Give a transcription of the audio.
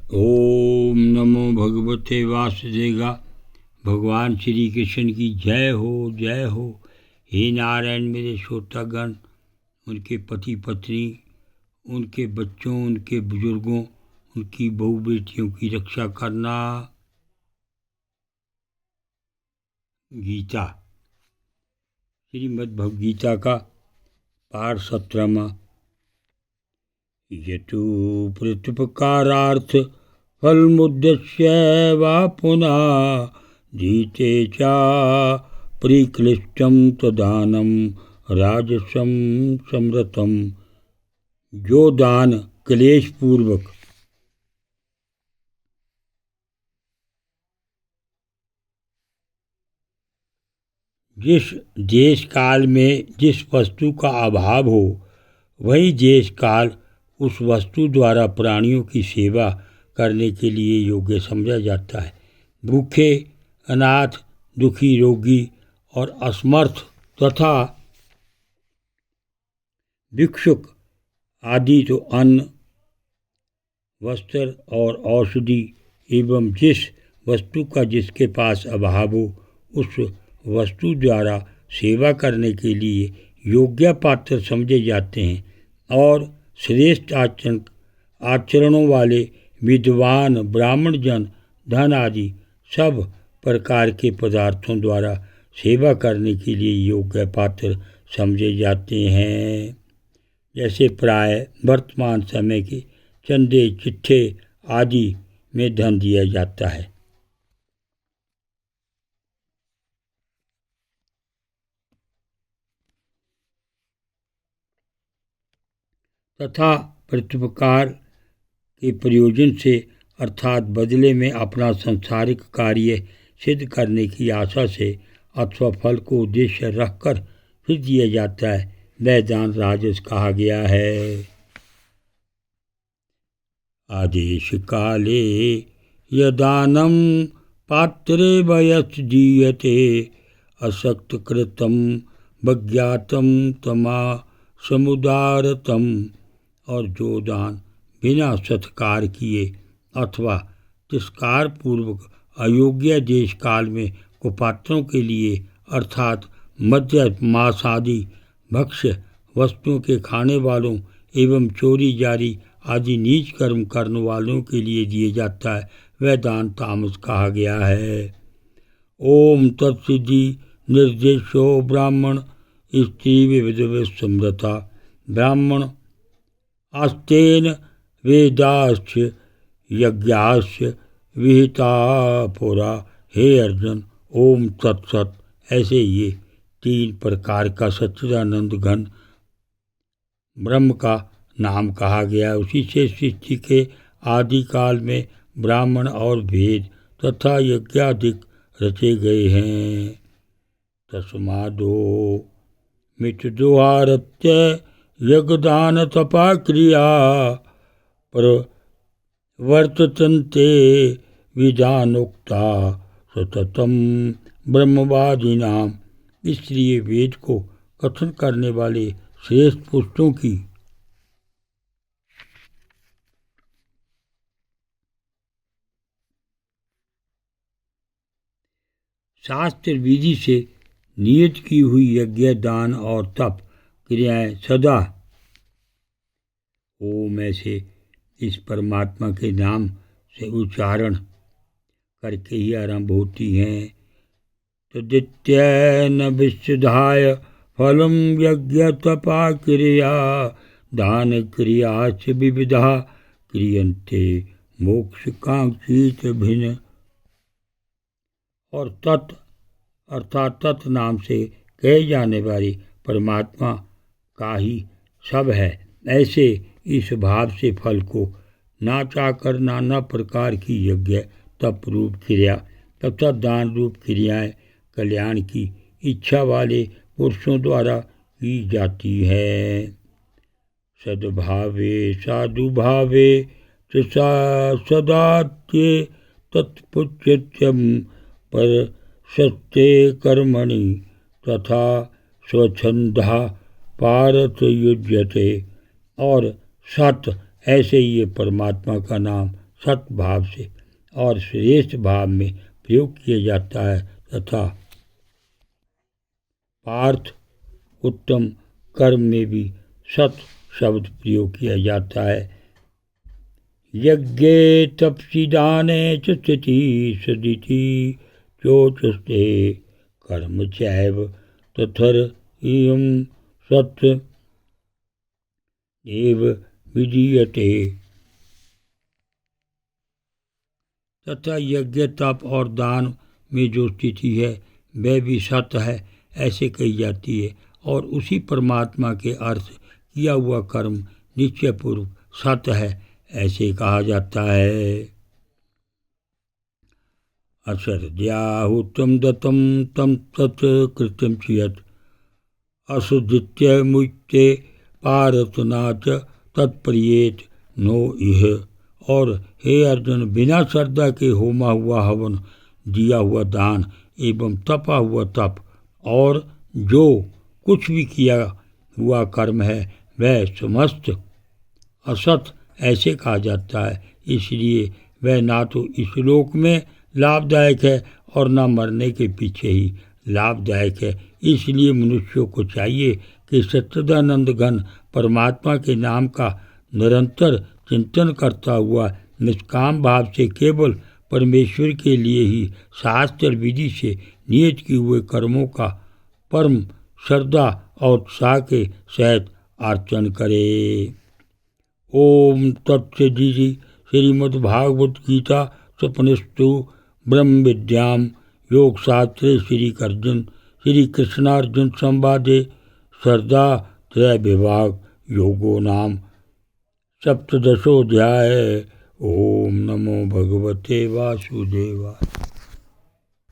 ओम नमो भगवते वासुदेवा। भगवान श्री कृष्ण की जय हो, जय हो। हे नारायण, मेरे श्रोतागण, उनके पति पत्नी, उनके बच्चों, उनके बुजुर्गों, उनकी बहू बेटियों की रक्षा करना। गीता, श्रीमद् भगवद गीता का पाठ 17वां। यतु प्रत्युपकारार्थ फलमुद्देश्य वा पुनः जीते चा परिक्लिष्टं तदानं राजसं समृतम। जो दान क्लेश पूर्वक जिस देश काल में जिस वस्तु का अभाव हो, वही देश काल उस वस्तु द्वारा प्राणियों की सेवा करने के लिए योग्य समझा जाता है। भूखे, अनाथ, दुखी, रोगी और असमर्थ तथा भिक्षुक आदि तो अन्न, वस्त्र और औषधि एवं जिस वस्तु का जिसके पास अभाव हो, उस वस्तु द्वारा सेवा करने के लिए योग्य पात्र समझे जाते हैं। और श्रेष्ठ आचरणों वाले विद्वान ब्राह्मण जन धन आदि सब प्रकार के पदार्थों द्वारा सेवा करने के लिए योग्य पात्र समझे जाते हैं। जैसे प्राय वर्तमान समय के चंदे, चिट्ठे आदि में धन दिया जाता है। तथा प्रत्युपकार के प्रयोजन से अर्थात बदले में अपना संसारिक कार्य सिद्ध करने की आशा से अथवा फल को उद्देश्य रखकर फिर दिया जाता है, वह दान राजस कहा गया है। आदेश काले यदानम पात्रे वयस दीयते असक्त कृतम वज्ञातम तमा समुदारतम। और जो दान बिना सत्कार किए अथवा तिरस्कार पूर्वक अयोग्य देश काल में कुपात्रों के लिए अर्थात मद्य, मांस आदि भक्ष्य वस्तुओं के खाने वालों एवं चोरी जारी आदि नीच कर्म करने वालों के लिए दिए जाता है, वह दान तामस कहा गया है। ओम तत्सिद्धि निर्देशो ब्राह्मण स्त्री विविध समृता। ब्राह्मण आस्तेन वेदाश्च यज्ञाश्च विहिता पुरा। हे अर्जुन, ओम तत्सत। ऐसे ये 3 प्रकार का सच्चिदानंद घन ब्रह्म का नाम कहा गया। उसी से सृष्टि के आदिकाल में ब्राह्मण और वेद तथा यज्ञादिक रचे गए हैं। तस्मादो मितदोहारत्य यज्ञदान तपा क्रिया प्रवर्तन्ते विधानोक्ता सततम ब्रह्मवादिनाम। इसलिए वेद को कथन करने वाले श्रेष्ठ पुरुषों की शास्त्र विधि से नियत की हुई यज्ञ, दान और तप क्रियाएं सदा ओम ऐसे इस परमात्मा के नाम से उच्चारण करके ही आरंभ होती हैं। तदित्येन विशुद्धाय फलम यज्ञ तपा क्रिया दान क्रियाश्च विविधा क्रियन्ते मोक्ष कांक्षित भिन्न। और तत् अर्थात तत् नाम से कहे जाने वाले परमात्मा का ही सब है। ऐसे इस भाव से फल को ना चाहकर नाना प्रकार की यज्ञ, तप रूप क्रिया तथा दान रूप क्रियाएं कल्याण की इच्छा वाले पुरुषों द्वारा की जाती है। सद्भावे साधुभावे सदात्ये तत्पुच्यत्यम पर सत्य कर्मणि तथा स्वच्छंदा पारत युज्यते। और सत ऐसे ये परमात्मा का नाम सत भाव से और श्रेष्ठ भाव में प्रयोग किया जाता है तथा पार्थ उत्तम कर्म में भी सत शब्द प्रयोग किया जाता है। यज्ञे तपसि दाने च स्थिति सदिति चोचस्ते कर्म चैव तथर इयं सत एव विधीयते। तथा यज्ञ तप और दान में जो स्थिति है वह भी सत है ऐसे कही जाती है और उसी परमात्मा के अर्थ किया हुआ कर्म निश्चय पूर्वक सत है ऐसे कहा जाता है। असर्द्याहुतम दत्तम तम तत् कृत्यम चियत असुदित्य मुच्चे पारतनाच तत्प्रियेत नो इह। और हे अर्जुन, बिना श्रद्धा के होमा हुआ हवन, दिया हुआ दान एवं तपा हुआ तप और जो कुछ भी किया हुआ कर्म है वह समस्त असत ऐसे कहा जाता है। इसलिए वह ना तो इस लोक में लाभदायक है और न मरने के पीछे ही लाभदायक है। इसलिए मनुष्यों को चाहिए कि सच्चिदानंद घन परमात्मा के नाम का निरंतर चिंतन करता हुआ निष्काम भाव से केवल परमेश्वर के लिए ही शास्त्र विधि से नियत किए हुए कर्मों का परम श्रद्धा और उत्साह के सहित अर्चन करे। ओम तत्सदिति। श्रीमद्भागवत गीता स्वपनिस्तु ब्रह्म विद्याम योग शास्त्रे श्री कृष्णार्जुन संवादे श्रद्धा त्रय विभाग योगो नाम सप्तदशोऽध्याय। ओम नमो भगवते वासुदेवाय।